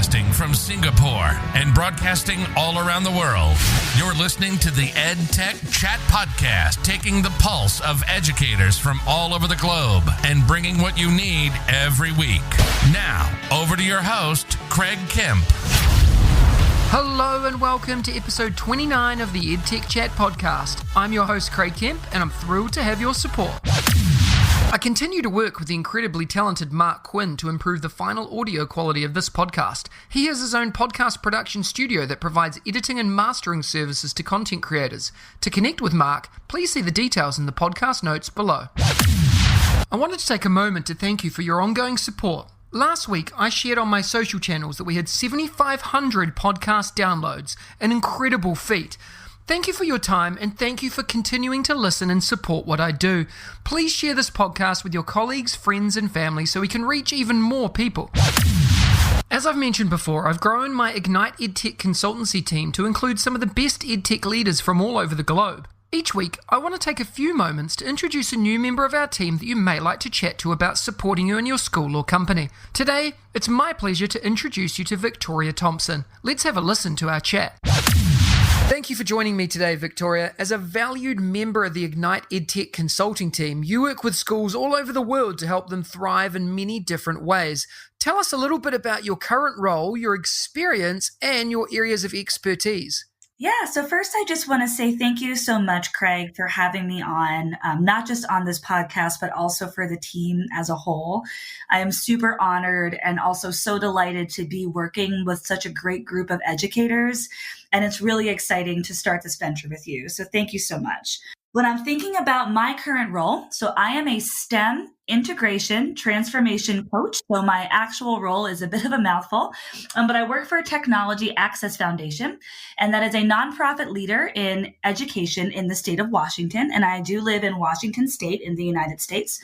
Podcasting from Singapore and broadcasting all around the world. You're listening to the EdTech Chat Podcast, taking the pulse of educators from all over the globe and bringing what you need every week. Now, over to your host, Craig Kemp. Hello and welcome to episode 29 of the EdTech Chat Podcast. I'm your host, Craig Kemp, and I'm thrilled to have your support. I continue to work with the incredibly talented Mark Quinn to improve the final audio quality of this podcast. He has his own podcast production studio that provides editing and mastering services to content creators. To connect with Mark, please see the details in the podcast notes below. I wanted to take a moment to thank you for your ongoing support. Last week, I shared on my social channels that we had 7,500 podcast downloads, an incredible feat. Thank you for your time and thank you for continuing to listen and support what I do. Please share this podcast with your colleagues, friends, and family so we can reach even more people. As I've mentioned before, I've grown my Ignite EdTech consultancy team to include some of the best EdTech leaders from all over the globe. Each week, I want to take a few moments to introduce a new member of our team that you may like to chat to about supporting you in your school or company. Today, it's my pleasure to introduce you to Victoria Thompson. Let's have a listen to our chat. Thank you for joining me today, Victoria. As a valued member of the Ignite EdTech consulting team, you work with schools all over the world to help them thrive in many different ways. Tell us a little bit about your current role, your experience, and your areas of expertise. Yeah, so first I just want to say thank you so much, Craig, for having me on, not just on this podcast, but also for the team as a whole. I am super honored and also so delighted to be working with such a great group of educators. And it's really exciting to start this venture with you. So thank you so much. When I'm thinking about my current role, so I am a STEM integration transformation coach. So my actual role is a bit of a mouthful, but I work for a Technology Access Foundation, and that is a nonprofit leader in education in the state of Washington. And I do live in Washington State in the United States.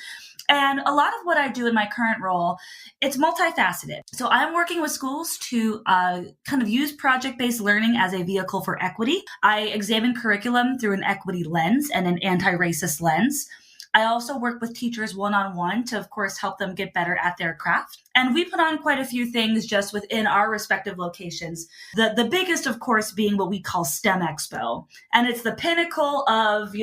And a lot of what I do in my current role, it's multifaceted. So I'm working with schools to kind of use project-based learning as a vehicle for equity. I examine curriculum through an equity lens and an anti-racist lens. I also work with teachers one-on-one to, of course, help them get better at their craft. And we put on quite a few things just within our respective locations. The biggest, of course, being what we call STEM Expo. And it's the pinnacle of,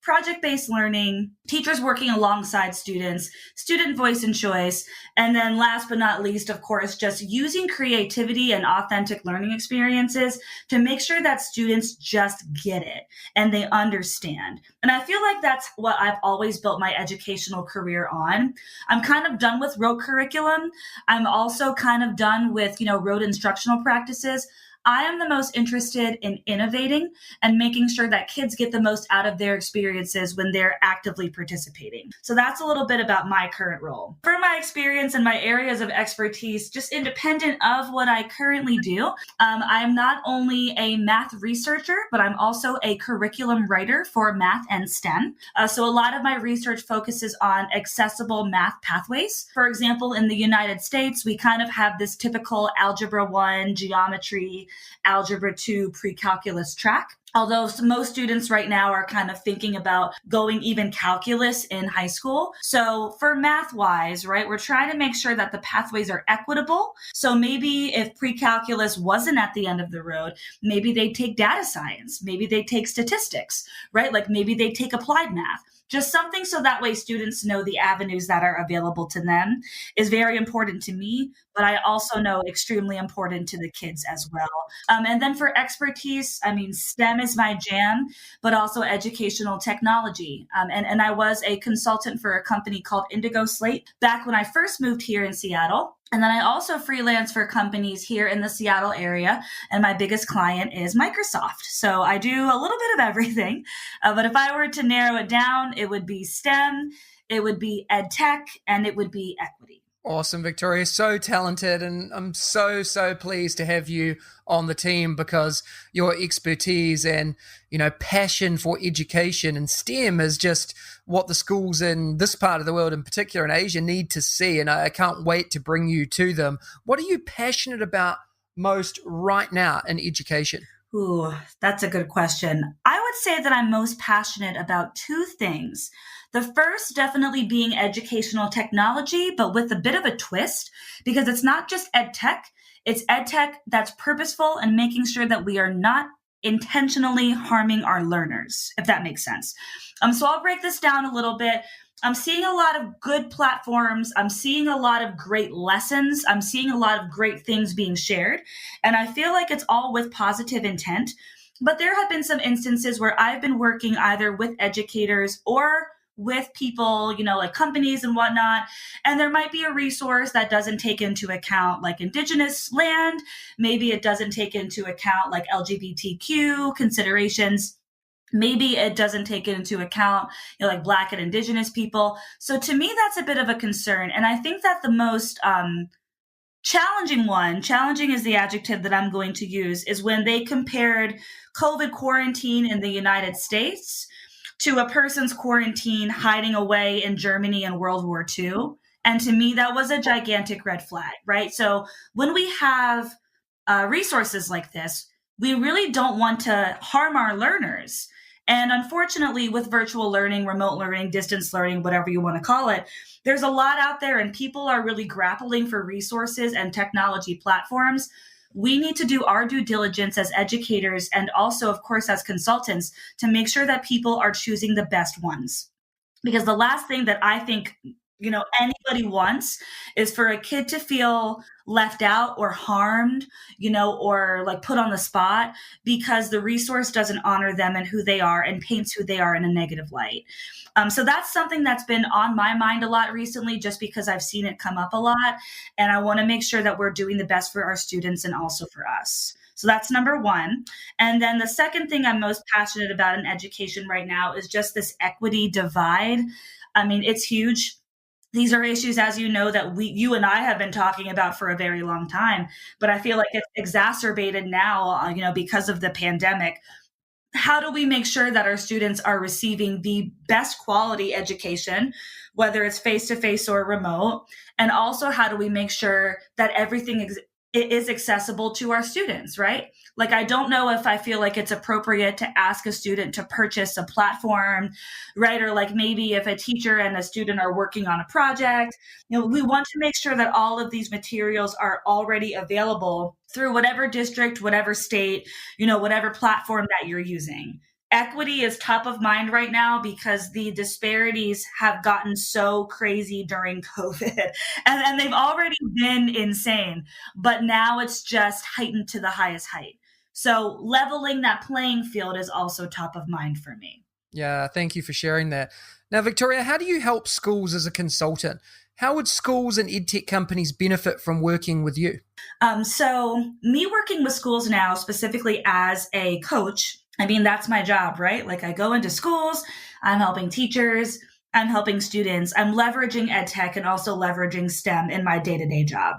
project-based learning, teachers working alongside students, student voice and choice. And then last but not least, of course, just using creativity and authentic learning experiences to make sure that students just get it and they understand. And I feel like that's what I've always built my educational career on. I'm kind of done with rote curriculum. I'm also kind of done with, rote instructional practices. I am the most interested in innovating and making sure that kids get the most out of their experiences when they're actively participating. So that's a little bit about my current role. For my experience and my areas of expertise, just independent of what I currently do, I am not only a math researcher, but I'm also a curriculum writer for math and STEM. So a lot of my research focuses on accessible math pathways. For example, in the United States, we kind of have this typical Algebra 1, geometry, Algebra 2 pre-calculus track. Although most students right now are kind of thinking about going even calculus in high school. So for math-wise, right, we're trying to make sure that the pathways are equitable. So maybe if pre-calculus wasn't at the end of the road, maybe they take data science, maybe they take statistics, right? Like maybe they take applied math. Just something so that way students know the avenues that are available to them is very important to me, but I also know extremely important to the kids as well. And then for expertise, STEM is my jam, but also educational technology. And I was a consultant for a company called Indigo Slate back when I first moved here in Seattle. And then I also freelance for companies here in the Seattle area. And my biggest client is Microsoft. So I do a little bit of everything. But if I were to narrow it down, it would be STEM, it would be EdTech, and it would be equity. Awesome, Victoria. So talented. And I'm so pleased to have you on the team because your expertise and, passion for education and STEM is just what the schools in this part of the world, in particular in Asia, need to see. And I can't wait to bring you to them. What are you passionate about most right now in education? Ooh, that's a good question. I would say that I'm most passionate about two things. The first definitely being educational technology, but with a bit of a twist, because it's not just EdTech, it's EdTech that's purposeful and making sure that we are not intentionally harming our learners, if that makes sense. So I'll break this down a little bit. I'm seeing a lot of good platforms. I'm seeing a lot of great lessons. I'm seeing a lot of great things being shared. And I feel like it's all with positive intent. But there have been some instances where I've been working either with educators or with people, like companies and whatnot. And there might be a resource that doesn't take into account like indigenous land. Maybe it doesn't take into account like LGBTQ considerations. Maybe it doesn't take into account, like Black and Indigenous people. So to me, that's a bit of a concern. And I think that the most challenging is the adjective that I'm going to use, is when they compared COVID quarantine in the United States to a person's quarantine hiding away in Germany in World War II. And to me, that was a gigantic red flag, right? So when we have resources like this, we really don't want to harm our learners. And unfortunately, with virtual learning, remote learning, distance learning, whatever you want to call it, there's a lot out there and people are really grappling for resources and technology platforms. We need to do our due diligence as educators and also, of course, as consultants to make sure that people are choosing the best ones. Because the last thing that I think anybody wants is for a kid to feel left out or harmed, or like put on the spot because the resource doesn't honor them and who they are and paints who they are in a negative light. So that's something that's been on my mind a lot recently, just because I've seen it come up a lot. And I want to make sure that we're doing the best for our students and also for us. So that's number one. And then the second thing I'm most passionate about in education right now is just this equity divide. I mean, it's huge. These are issues, as you know, that you and I have been talking about for a very long time, but I feel like it's exacerbated now, because of the pandemic. How do we make sure that our students are receiving the best quality education, whether it's face-to-face or remote? And also, how do we make sure that everything is accessible to our students, right? Like, I don't know if I feel like it's appropriate to ask a student to purchase a platform, right? Or like maybe if a teacher and a student are working on a project, we want to make sure that all of these materials are already available through whatever district, whatever state, whatever platform that you're using. Equity is top of mind right now because the disparities have gotten so crazy during COVID and they've already been insane, but now it's just heightened to the highest height. So leveling that playing field is also top of mind for me. Yeah, thank you for sharing that. Now, Victoria, how do you help schools as a consultant? How would schools and EdTech companies benefit from working with you? So me working with schools now, specifically as a coach, I mean, that's my job, right? Like I go into schools, I'm helping teachers, I'm helping students, I'm leveraging EdTech and also leveraging STEM in my day-to-day job.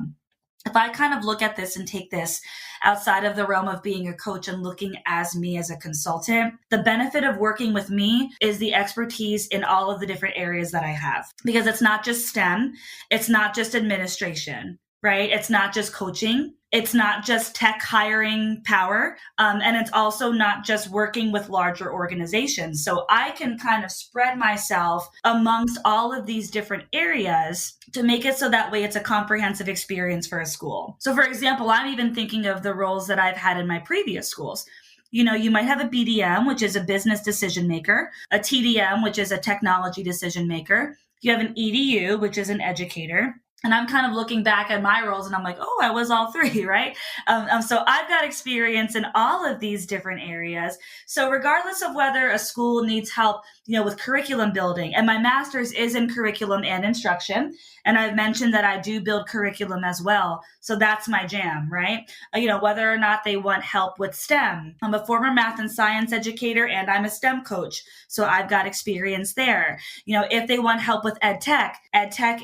If I kind of look at this and take this outside of the realm of being a coach and looking as me as a consultant, the benefit of working with me is the expertise in all of the different areas that I have. Because it's not just STEM, it's not just administration, right? It's not just coaching. It's not just tech hiring power. And it's also not just working with larger organizations. So I can kind of spread myself amongst all of these different areas to make it so that way it's a comprehensive experience for a school. So for example, I'm even thinking of the roles that I've had in my previous schools. You might have a BDM, which is a business decision maker, a TDM, which is a technology decision maker. You have an EDU, which is an educator. And I'm kind of looking back at my roles and I'm like, oh, I was all three, right? So I've got experience in all of these different areas. So regardless of whether a school needs help, with curriculum building, and my master's is in curriculum and instruction. And I've mentioned that I do build curriculum as well. So that's my jam, right? Whether or not they want help with STEM. I'm a former math and science educator and I'm a STEM coach. So I've got experience there. If they want help with EdTech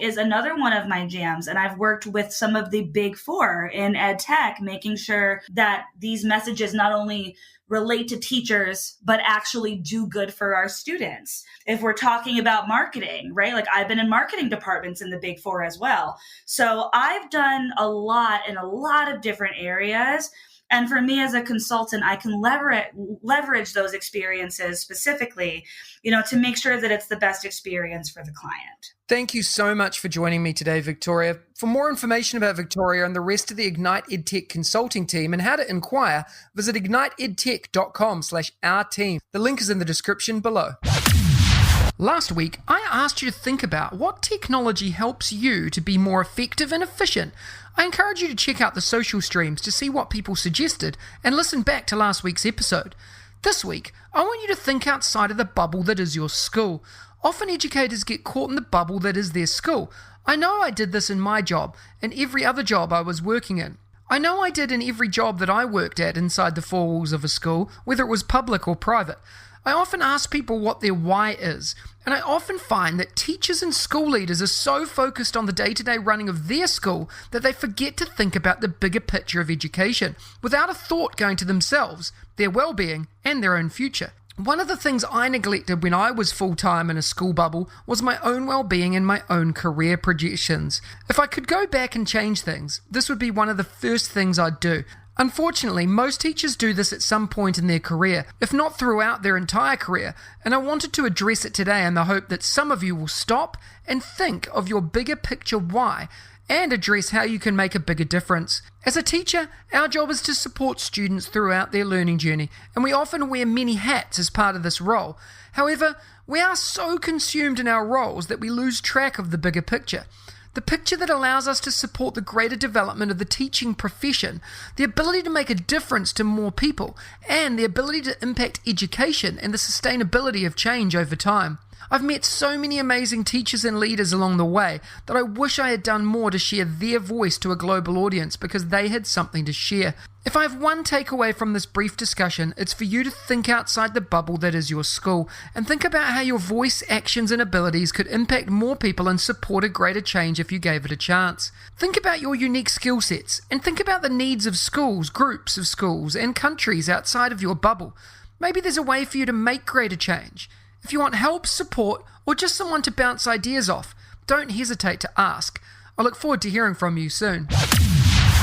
is another one of my jams. And I've worked with some of the big four in EdTech, making sure that these messages not only relate to teachers, but actually do good for our students. If we're talking about marketing, right? Like I've been in marketing departments in the big four as well. So I've done a lot in a lot of different areas. And for me as a consultant, I can leverage those experiences specifically, to make sure that it's the best experience for the client. Thank you so much for joining me today, Victoria. For more information about Victoria and the rest of the Ignite EdTech consulting team and how to inquire, visit igniteedtech.com/our-team. The link is in the description below. Last week, I asked you to think about what technology helps you to be more effective and efficient. I encourage you to check out the social streams to see what people suggested and listen back to last week's episode. This week, I want you to think outside of the bubble that is your school. Often educators get caught in the bubble that is their school. I know I did this in my job and every other job I was working in. I know I did in every job that I worked at inside the four walls of a school, whether it was public or private. I often ask people what their why is, and I often find that teachers and school leaders are so focused on the day-to-day running of their school that they forget to think about the bigger picture of education, without a thought going to themselves, their well-being, and their own future. One of the things I neglected when I was full-time in a school bubble was my own well-being and my own career projections. If I could go back and change things, this would be one of the first things I'd do. Unfortunately, most teachers do this at some point in their career, if not throughout their entire career, and I wanted to address it today in the hope that some of you will stop and think of your bigger picture why and address how you can make a bigger difference. As a teacher, our job is to support students throughout their learning journey, and we often wear many hats as part of this role. However, we are so consumed in our roles that we lose track of the bigger picture. The picture that allows us to support the greater development of the teaching profession, the ability to make a difference to more people, and the ability to impact education and the sustainability of change over time. I've met so many amazing teachers and leaders along the way that I wish I had done more to share their voice to a global audience because they had something to share. If I have one takeaway from this brief discussion, it's for you to think outside the bubble that is your school and think about how your voice, actions, and abilities could impact more people and support a greater change if you gave it a chance. Think about your unique skill sets and think about the needs of schools, groups of schools, and countries outside of your bubble. Maybe there's a way for you to make greater change. If you want help, support, or just someone to bounce ideas off, don't hesitate to ask. I look forward to hearing from you soon.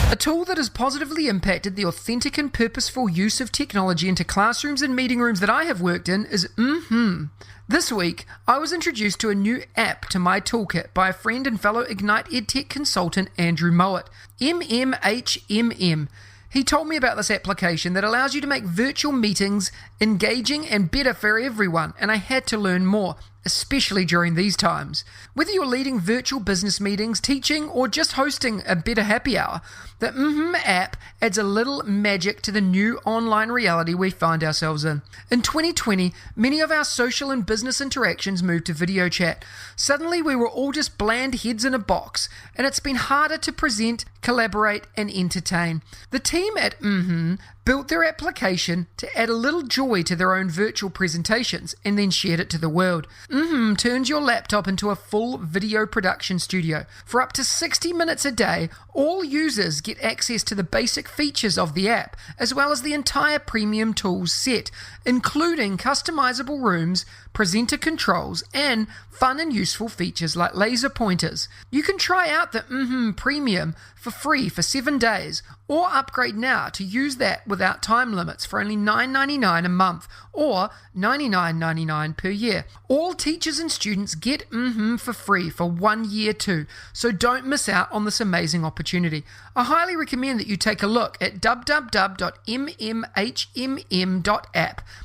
A tool that has positively impacted the authentic and purposeful use of technology into classrooms and meeting rooms that I have worked in is mmhmm. This week, I was introduced to a new app to my toolkit by a friend and fellow Ignite EdTech consultant, Andrew Mowat, mmhmm. He told me about this application that allows you to make virtual meetings engaging and better for everyone, and I had to learn more, especially during these times. Whether you're leading virtual business meetings, teaching, or just hosting a better happy hour, the mmhmm app adds a little magic to the new online reality we find ourselves in. In 2020, many of our social and business interactions moved to video chat. Suddenly, we were all just bland heads in a box, and it's been harder to present, collaborate, and entertain. The team at mmhmm built their application to add a little joy to their own virtual presentations and then shared it to the world. mmhmm turns your laptop into a full video production studio. For up to 60 minutes a day, all users get access to the basic features of the app, as well as the entire premium tools set, including customizable rooms, presenter controls, and fun and useful features like laser pointers. You can try out the mmhmm Premium for free for 7 days, or upgrade now to use that without time limits for only $9.99 a month or $99.99 per year. All teachers and students get mmhmm for free for 1 year too, so don't miss out on this amazing opportunity. I highly recommend that you take a look at www.mmhmm.app.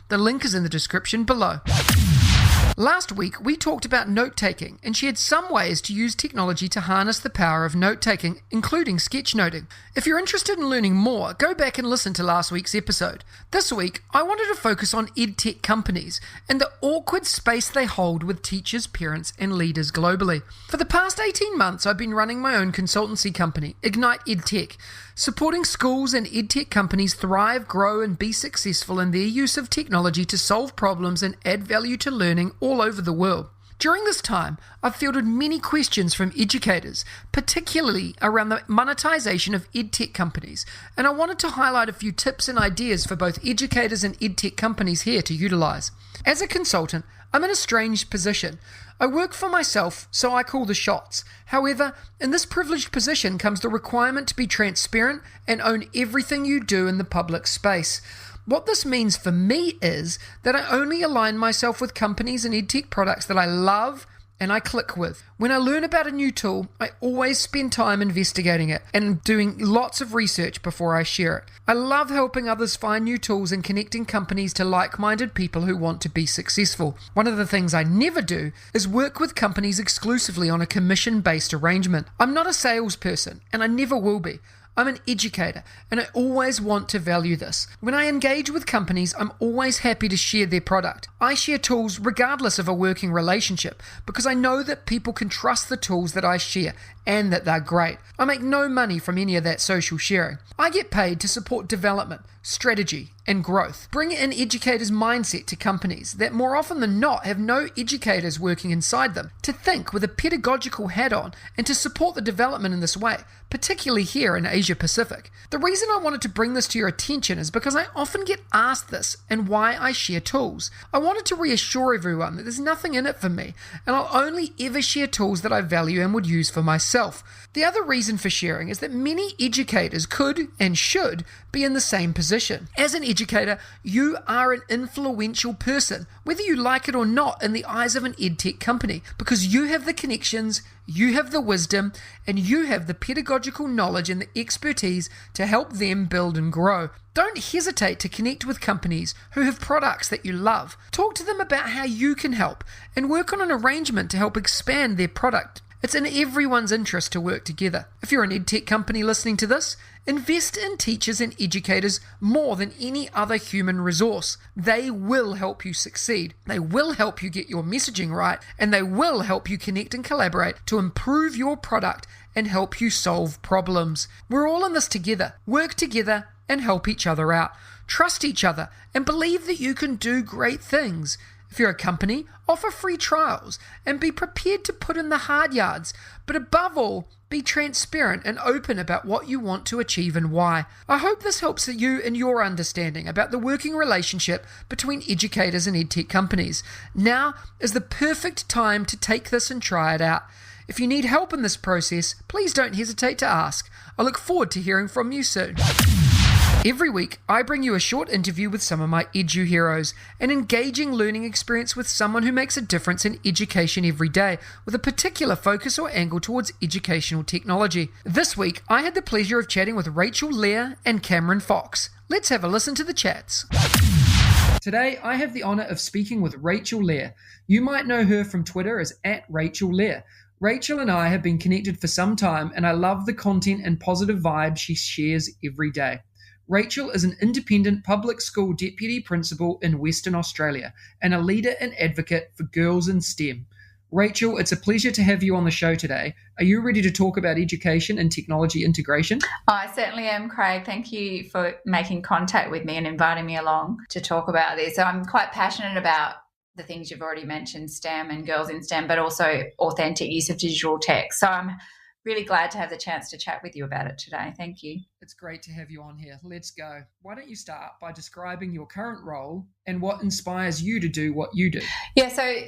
The link is in the description below. Last week, we talked about note-taking and shared some ways to use technology to harness the power of note-taking, including sketchnoting. If you're interested in learning more, go back and listen to last week's episode. This week, I wanted to focus on EdTech companies and the awkward space they hold with teachers, parents, and leaders globally. For the past 18 months, I've been running my own consultancy company, Ignite EdTech, supporting schools and EdTech companies thrive, grow, and be successful in their use of technology to solve problems and add value to learning all over the world. During this time, I've fielded many questions from educators, particularly around the monetization of EdTech companies, and I wanted to highlight a few tips and ideas for both educators and EdTech companies here to utilize. As a consultant, I'm in a strange position. I work for myself, so I call the shots. However, in this privileged position comes the requirement to be transparent and own everything you do in the public space. What this means for me is that I only align myself with companies and EdTech products that I love and I click with. When I learn about a new tool, I always spend time investigating it and doing lots of research before I share it. I love helping others find new tools and connecting companies to like-minded people who want to be successful. One of the things I never do is work with companies exclusively on a commission-based arrangement. I'm not a salesperson, and I never will be. I'm an educator, and I always want to value this. When I engage with companies, I'm always happy to share their product. I share tools regardless of a working relationship because I know that people can trust the tools that I share and that they're great. I make no money from any of that social sharing. I get paid to support development, strategy, and growth. Bring an educator's mindset to companies that more often than not have no educators working inside them, to think with a pedagogical hat on and to support the development in this way, particularly here in Asia Pacific. The reason I wanted to bring this to your attention is because I often get asked this and why I share tools. I wanted to reassure everyone that there's nothing in it for me, and I'll only ever share tools that I value and would use for myself. The other reason for sharing is that many educators could and should be in the same position. As an educator, you are an influential person, whether you like it or not, in the eyes of an EdTech company, because you have the connections, you have the wisdom, and you have the pedagogical knowledge and the expertise to help them build and grow. Don't hesitate to connect with companies who have products that you love. Talk to them about how you can help and work on an arrangement to help expand their product. It's in everyone's interest to work together. If you're an EdTech company listening to this, invest in teachers and educators more than any other human resource. They will help you succeed. They will help you get your messaging right, and they will help you connect and collaborate to improve your product and help you solve problems. We're all in this together. Work together and help each other out. Trust each other and believe that you can do great things. If you're a company, offer free trials and be prepared to put in the hard yards. But above all, be transparent and open about what you want to achieve and why. I hope this helps you in your understanding about the working relationship between educators and EdTech companies. Now is the perfect time to take this and try it out. If you need help in this process, please don't hesitate to ask. I look forward to hearing from you soon. Every week, I bring you a short interview with some of my edu heroes, an engaging learning experience with someone who makes a difference in education every day, with a particular focus or angle towards educational technology. This week, I had the pleasure of chatting with Rachael, Lehr, and Cameron Fox. Let's have a listen to the chats. Today, I have the honor of speaking with Rachael Lehr. You might know her from Twitter as @RachelLehr. Rachael and I have been connected for some time, and I love the content and positive vibe she shares every day. Rachael is an independent public school deputy principal in Western Australia and a leader and advocate for girls in STEM. Rachael, it's a pleasure to have you on the show today. Are you ready to talk about education and technology integration? I certainly am, Craig. Thank you for making contact with me and inviting me along to talk about this. I'm quite passionate about the things you've already mentioned, STEM and girls in STEM, but also authentic use of digital tech. So I'm really glad to have the chance to chat with you about it today. Thank you. It's great to have you on here. Let's go. Why don't you start by describing your current role and what inspires you to do what you do? Yeah, so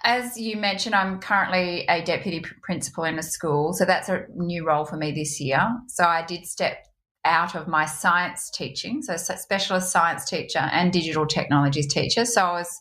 as you mentioned, I'm currently a deputy principal in a school. So that's a new role for me this year. So I did step out of my science teaching, so specialist science teacher and digital technologies teacher. So I was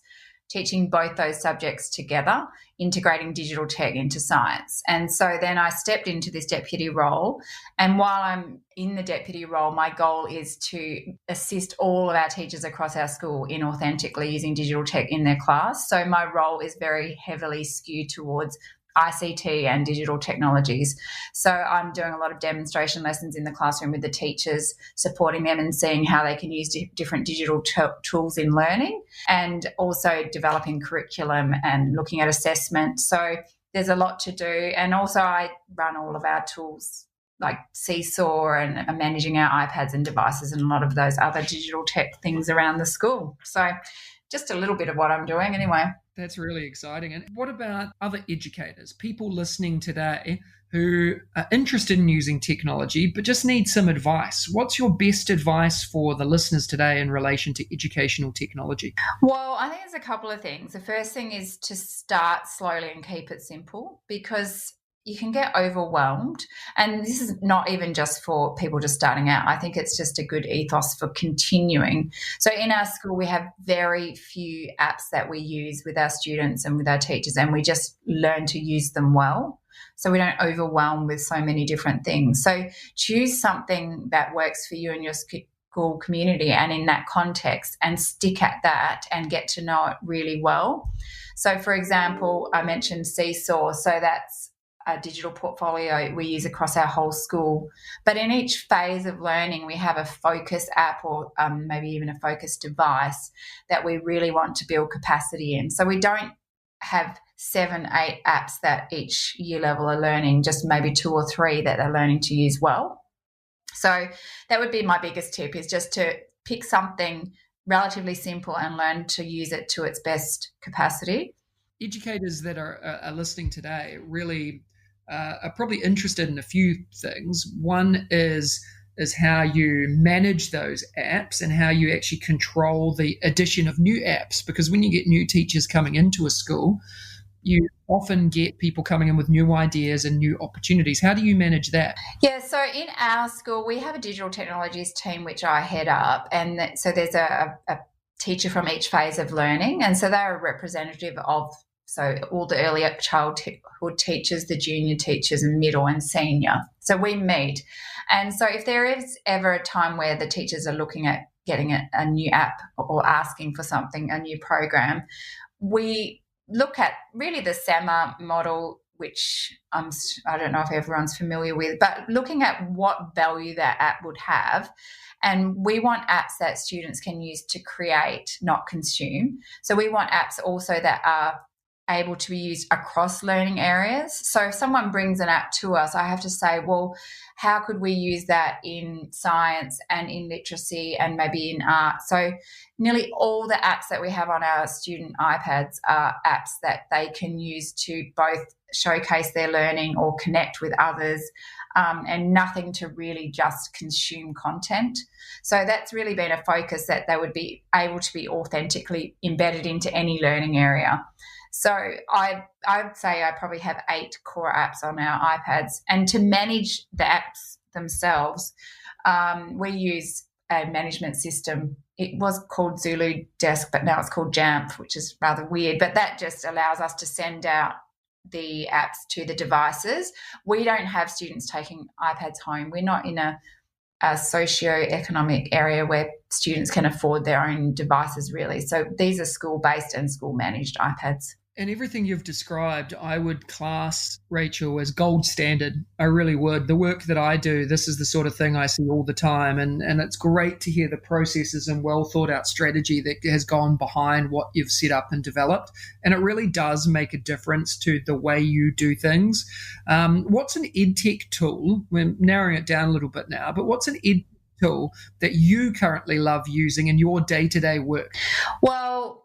teaching both those subjects together, integrating digital tech into science. And so then I stepped into this deputy role. And while I'm in the deputy role, my goal is to assist all of our teachers across our school in authentically using digital tech in their class. So my role is very heavily skewed towards ICT and digital technologies. So I'm doing a lot of demonstration lessons in the classroom with the teachers, supporting them and seeing how they can use different digital tools in learning, and also developing curriculum and looking at assessment. So there's a lot to do. And also I run all of our tools like Seesaw and managing our iPads and devices and a lot of those other digital tech things around the school. So just a little bit of what I'm doing anyway. That's really exciting. And what about other educators, people listening today who are interested in using technology but just need some advice. What's your best advice for the listeners today in relation to educational technology? Well, I think there's a couple of things. The first thing is to start slowly and keep it simple, because you can get overwhelmed. And this is not even just for people just starting out. I think it's just a good ethos for continuing. So in our school, we have very few apps that we use with our students and with our teachers, and we just learn to use them well. So we don't overwhelm with so many different things. So choose something that works for you and your school community and in that context, and stick at that and get to know it really well. So, for example, I mentioned Seesaw. So that's a digital portfolio we use across our whole school. But in each phase of learning, we have a focus app or maybe even a focus device that we really want to build capacity in. So we don't have 7, 8 apps that each year level are learning, just maybe 2 or 3 that they're learning to use well. So that would be my biggest tip, is just to pick something relatively simple and learn to use it to its best capacity. Educators that are listening today really are probably interested in a few things. One is how you manage those apps and how you actually control the addition of new apps, because when you get new teachers coming into a school, you often get people coming in with new ideas and new opportunities. How do you manage that? Yeah, so in our school, we have a digital technologies team, which I head up. And so there's a teacher from each phase of learning. And so they're a representative of all the early childhood teachers, the junior teachers, and middle and senior. So we meet. And so if there is ever a time where the teachers are looking at getting a new app or asking for something, a new program, we look at really the SEMA model, which I don't know if everyone's familiar with, but looking at what value that app would have. And we want apps that students can use to create, not consume. So we want apps also that are able to be used across learning areas. So if someone brings an app to us, I have to say, well, how could we use that in science and in literacy and maybe in art? So nearly all the apps that we have on our student iPads are apps that they can use to both showcase their learning or connect with others, and nothing to really just consume content. So that's really been a focus, that they would be able to be authentically embedded into any learning area. So I would say I probably have 8 core apps on our iPads. And to manage the apps themselves, we use a management system. It was called Zulu Desk, but now it's called Jamf, which is rather weird. But that just allows us to send out the apps to the devices. We don't have students taking iPads home. We're not in a socio-economic area where students can afford their own devices, really. So these are school-based and school-managed iPads. And everything you've described, I would class, Rachael, as gold standard. I really would. The work that I do, this is the sort of thing I see all the time. And it's great to hear the processes and well thought out strategy that has gone behind what you've set up and developed. And it really does make a difference to the way you do things. What's an EdTech tool? We're narrowing it down a little bit now, but what's an EdTech tool that you currently love using in your day-to-day work? Well,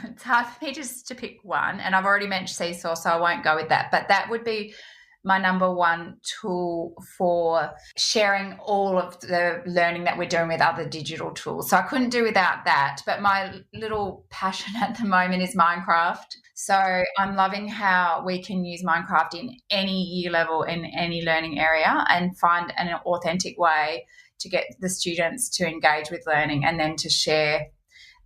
it's hard for me just to pick one, and I've already mentioned Seesaw, so I won't go with that. But that would be my number one tool for sharing all of the learning that we're doing with other digital tools. So I couldn't do without that. But my little passion at the moment is Minecraft. So I'm loving how we can use Minecraft in any year level, in any learning area, and find an authentic way to get the students to engage with learning and then to share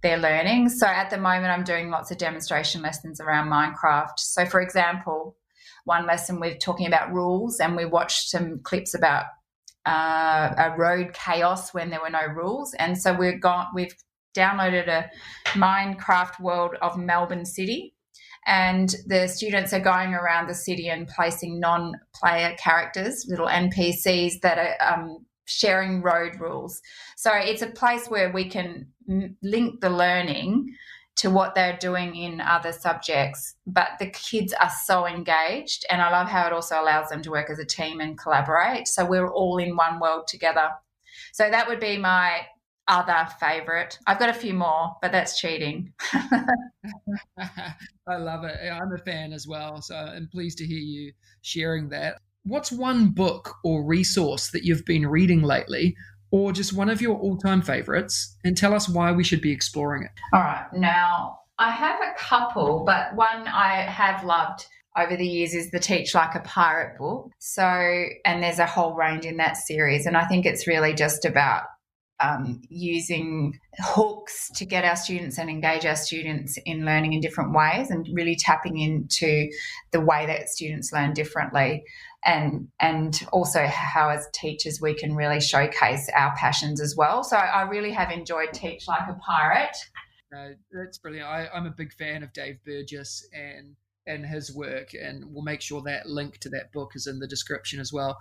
their learning. So at the moment, I'm doing lots of demonstration lessons around Minecraft. So for example, one lesson we're talking about rules, and we watched some clips about a road chaos when there were no rules. And so we've downloaded a Minecraft world of Melbourne City, and the students are going around the city and placing non-player characters, little NPCs that are sharing road rules. So it's a place where we can link the learning to what they're doing in other subjects, but the kids are so engaged, and I love how it also allows them to work as a team and collaborate. So we're all in one world together. So that would be my other favourite. I've got a few more, but that's cheating. I love it. I'm a fan as well, so I'm pleased to hear you sharing that. What's one book or resource that you've been reading lately, or just one of your all-time favourites, and tell us why we should be exploring it? All right. Now, I have a couple, but one I have loved over the years is the Teach Like a Pirate book. So, and there's a whole range in that series, and I think it's really just about using hooks to get our students and engage our students in learning in different ways, and really tapping into the way that students learn differently, and also how as teachers we can really showcase our passions as well. So I really have enjoyed Teach Like a Pirate. That's brilliant. I'm a big fan of Dave Burgess and his work, and we'll make sure that link to that book is in the description as well.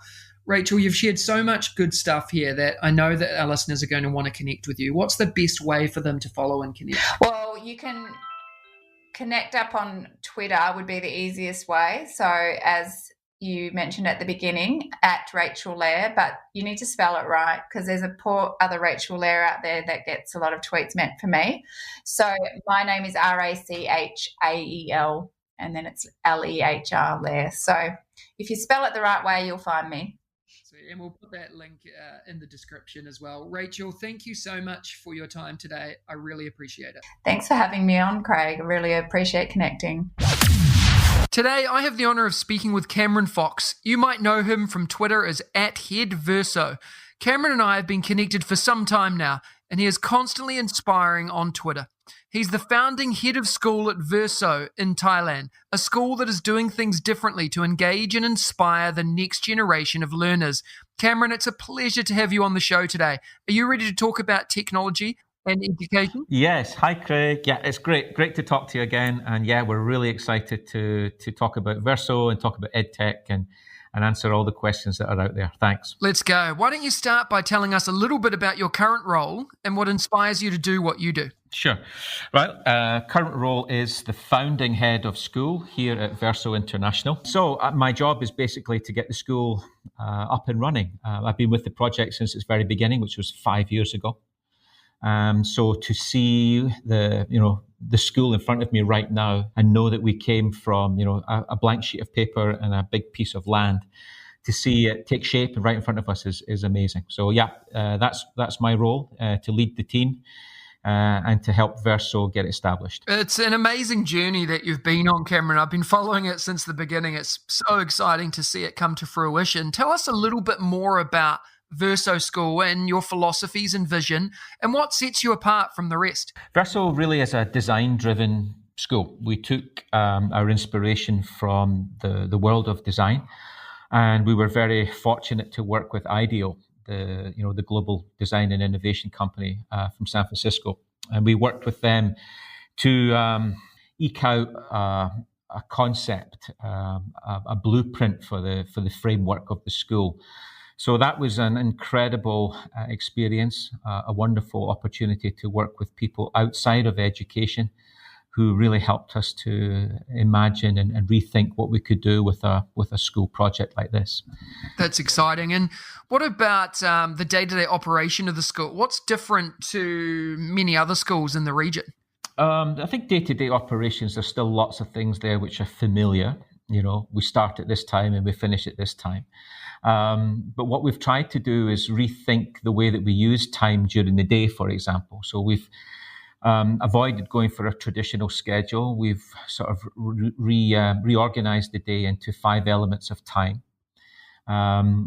Rachael, you've shared so much good stuff here that I know that our listeners are going to want to connect with you. What's the best way for them to follow and connect? Well, you can connect up on Twitter would be the easiest way. So as you mentioned at the beginning, at Rachael Lehr, but you need to spell it right because there's a poor other Rachael Lehr out there that gets a lot of tweets meant for me. So my name is Rachael, and then it's Lehr, Lehr. So if you spell it the right way, you'll find me. And we'll put that link in the description as well. Rachael, thank you so much for your time today. I really appreciate it. Thanks for having me on, Craig. I really appreciate connecting. Today, I have the honour of speaking with Cameron Fox. You might know him from Twitter as @VERSO. Cameron and I have been connected for some time now, and he is constantly inspiring on Twitter. He's the founding head of school at VERSO in Thailand, a school that is doing things differently to engage and inspire the next generation of learners. Cameron, it's a pleasure to have you on the show today. Are you ready to talk about technology and education? Yes. Hi, Craig. Yeah, it's great to talk to you again. And yeah, we're really excited to talk about VERSO and talk about EdTech and answer all the questions that are out there. Thanks. Let's go. Why don't you start by telling us a little bit about your current role and what inspires you to do what you do? Sure. Right. Current role is the founding head of school here at VERSO International. So my job is basically to get the school up and running. I've been with the project since its very beginning, which was 5 years ago. So to see the school in front of me right now and know that we came from, a blank sheet of paper and a big piece of land, to see it take shape right in front of us is amazing. So yeah, that's my role, to lead the team and to help VERSO get established. It's an amazing journey that you've been on, Cameron. I've been following it since the beginning. It's so exciting to see it come to fruition. Tell us a little bit more about VERSO School and your philosophies and vision, and what sets you apart from the rest. VERSO really is a design-driven school. We took our inspiration from the world of design, and we were very fortunate to work with IDEO, the global design and innovation company from San Francisco, and we worked with them to eke out a concept, a blueprint for the framework of the school. So that was an incredible experience, a wonderful opportunity to work with people outside of education who really helped us to imagine and rethink what we could do with a school project like this. That's exciting. And what about the day-to-day operation of the school? What's different to many other schools in the region? I think day-to-day operations, there's still lots of things there which are familiar. We start at this time and we finish at this time. But what we've tried to do is rethink the way that we use time during the day, for example. So we've avoided going for a traditional schedule. We've sort of reorganized the day into 5 elements of time.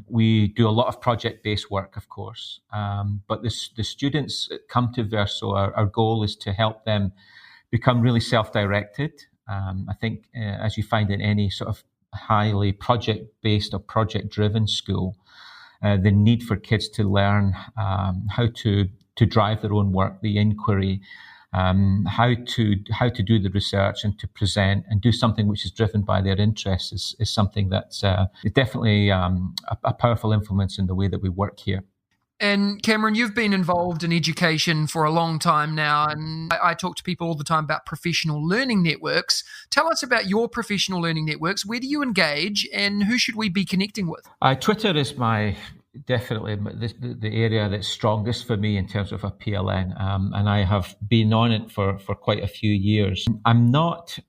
We do a lot of project-based work, of course. But the students that come to VERSO, our goal is to help them become really self-directed. I think as you find in any sort of highly project-based or project-driven school, the need for kids to learn how to drive their own work, the inquiry, how to do the research and to present and do something which is driven by their interests is something that's definitely a powerful influence in the way that we work here. And Cameron, you've been involved in education for a long time now, and I talk to people all the time about professional learning networks. Tell us about your professional learning networks. Where do you engage and who should we be connecting with? Twitter is my definitely the area that's strongest for me in terms of a PLN, and I have been on it for quite a few years. I'm not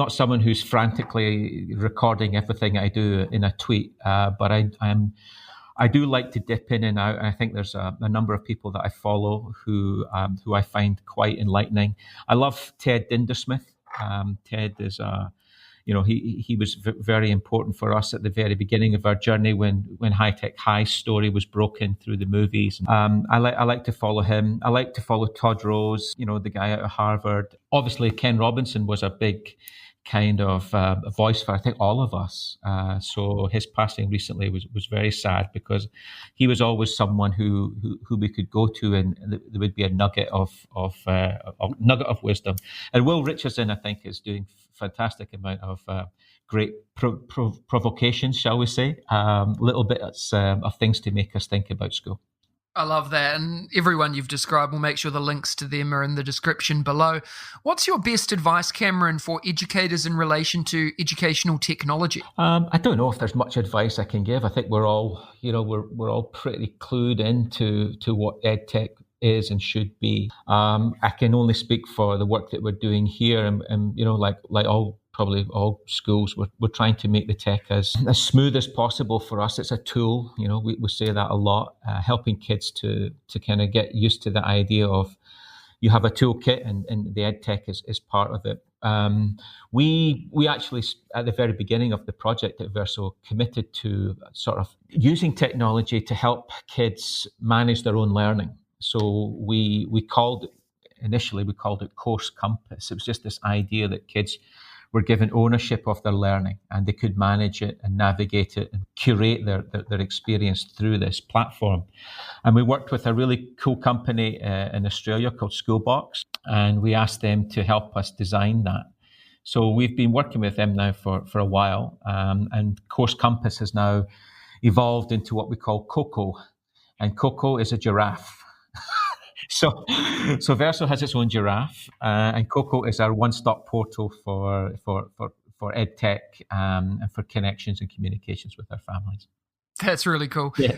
someone who's frantically recording everything I do in a tweet, but I do like to dip in and out, and I think there's a number of people that I follow who I find quite enlightening. I love Ted Dindersmith. Ted is he was very important for us at the very beginning of our journey when High Tech High's story was broken through the movies. I like to follow him. I like to follow Todd Rose, the guy out of Harvard. Obviously, Ken Robinson was a big kind of a voice for, I think, all of us. So his passing recently was very sad, because he was always someone who we could go to, and there would be a nugget of wisdom. And Will Richardson, I think, is doing fantastic amount of great provocations, shall we say, little bits of things to make us think about school. I love that. And everyone you've described, we'll make sure the links to them are in the description below. What's your best advice, Cameron, for educators in relation to educational technology? I don't know if there's much advice I can give. I think we're all, we're all pretty clued into what EdTech is and should be. I can only speak for the work that we're doing here, and like probably all schools, we're trying to make the tech as smooth as possible for us. It's a tool, we say that a lot, helping kids to kind of get used to the idea of you have a toolkit and the EdTech is part of it. We actually, at the very beginning of the project at VERSO, committed to sort of using technology to help kids manage their own learning. So we called it Course Compass. It was just this idea that kids were given ownership of their learning, and they could manage it and navigate it and curate their experience through this platform. And we worked with a really cool company in Australia called Schoolbox, and we asked them to help us design that. So we've been working with them now for a while, and Course Compass has now evolved into what we call Coco, and Coco is a giraffe. So VERSO has its own giraffe, and Coco is our one-stop portal for EdTech and for connections and communications with our families. That's really cool. Yeah.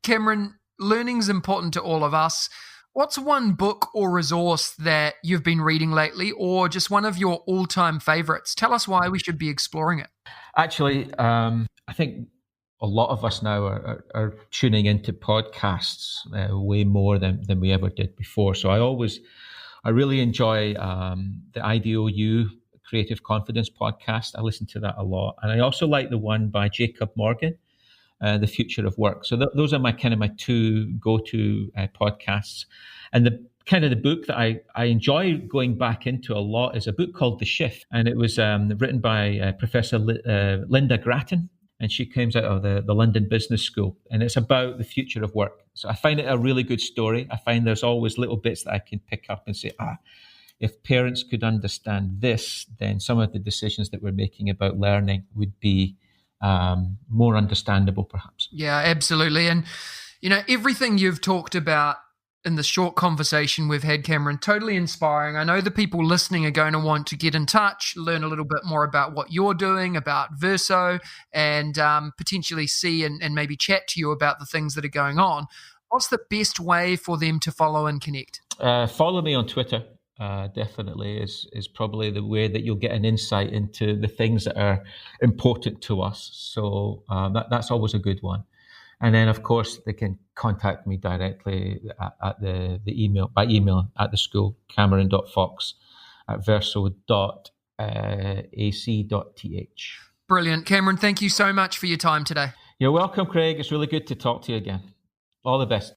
Cameron, learning's important to all of us. What's one book or resource that you've been reading lately, or just one of your all-time favorites? Tell us why we should be exploring it. Actually, I think a lot of us now are tuning into podcasts way more than we ever did before. So I really enjoy the IDOU Creative Confidence podcast. I listen to that a lot. And I also like the one by Jacob Morgan, The Future of Work. So those are my two go-to podcasts. And the book that I enjoy going back into a lot is a book called The Shift. And it was written by Professor Linda Grattan. And she comes out of the London Business School, and it's about the future of work. So I find it a really good story. I find there's always little bits that I can pick up and say, if parents could understand this, then some of the decisions that we're making about learning would be more understandable, perhaps. Yeah, absolutely. And, everything you've talked about in the short conversation we've had, Cameron, totally inspiring. I know the people listening are going to want to get in touch, learn a little bit more about what you're doing, about VERSO, and potentially see and maybe chat to you about the things that are going on. What's the best way for them to follow and connect? Follow me on Twitter, definitely, is probably the way that you'll get an insight into the things that are important to us. So that's always a good one. And then, of course, they can contact me directly at the email at the school, cameron.fox@verso.ac.th. Brilliant. Cameron, thank you so much for your time today. You're welcome, Craig. It's really good to talk to you again. All the best.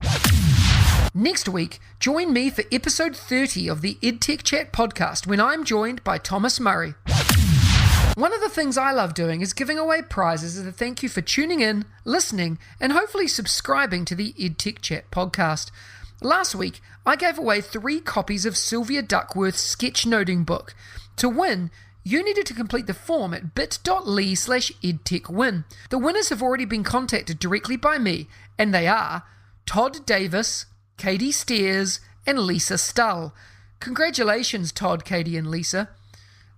Next week, join me for episode 30 of the EdTech Chat Podcast, when I'm joined by Thomas Murray. One of the things I love doing is giving away prizes as a thank you for tuning in, listening, and hopefully subscribing to the EdTech Chat Podcast. Last week, I gave away 3 copies of Sylvia Duckworth's sketchnoting book. To win, you needed to complete the form at bit.ly/edtechwin. The winners have already been contacted directly by me, and they are Todd Davis, Katie Steers, and Lisa Stull. Congratulations, Todd, Katie, and Lisa.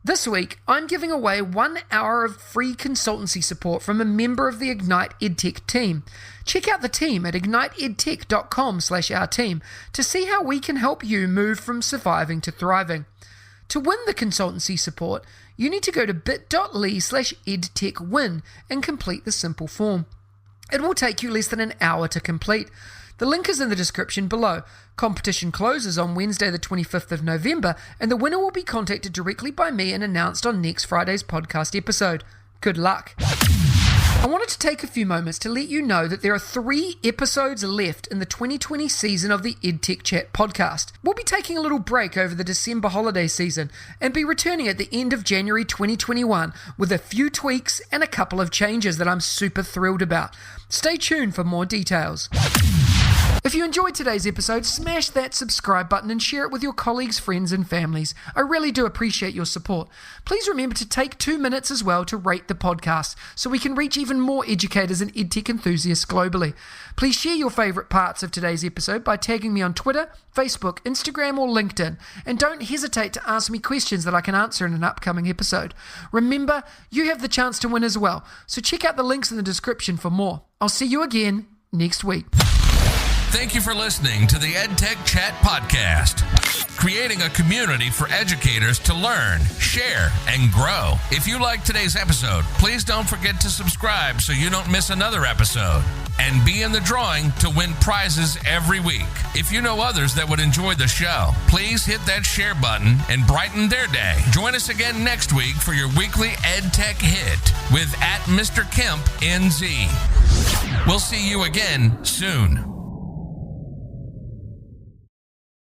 This week, I'm giving away 1 hour of free consultancy support from a member of the Ignite EdTech team. Check out the team at igniteedtech.com/our-team to see how we can help you move from surviving to thriving. To win the consultancy support, you need to go to bit.ly/edtechwin and complete the simple form. It will take you less than an hour to complete. The link is in the description below. Competition closes on Wednesday the 25th of November, and the winner will be contacted directly by me and announced on next Friday's podcast episode. Good luck. I wanted to take a few moments to let you know that there are 3 episodes left in the 2020 season of the EdTech Chat Podcast. We'll be taking a little break over the December holiday season and be returning at the end of January 2021 with a few tweaks and a couple of changes that I'm super thrilled about. Stay tuned for more details. If you enjoyed today's episode, smash that subscribe button and share it with your colleagues, friends, and families. I really do appreciate your support. Please remember to take 2 minutes as well to rate the podcast so we can reach even more educators and EdTech enthusiasts globally. Please share your favorite parts of today's episode by tagging me on Twitter, Facebook, Instagram, or LinkedIn. And don't hesitate to ask me questions that I can answer in an upcoming episode. Remember, you have the chance to win as well, so check out the links in the description for more. I'll see you again next week. Thank you for listening to the EdTech Chat Podcast, creating a community for educators to learn, share, and grow. If you like today's episode, please don't forget to subscribe so you don't miss another episode, and be in the drawing to win prizes every week. If you know others that would enjoy the show, please hit that share button and brighten their day. Join us again next week for your weekly EdTech hit with @Mr. Kemp NZ. We'll see you again soon.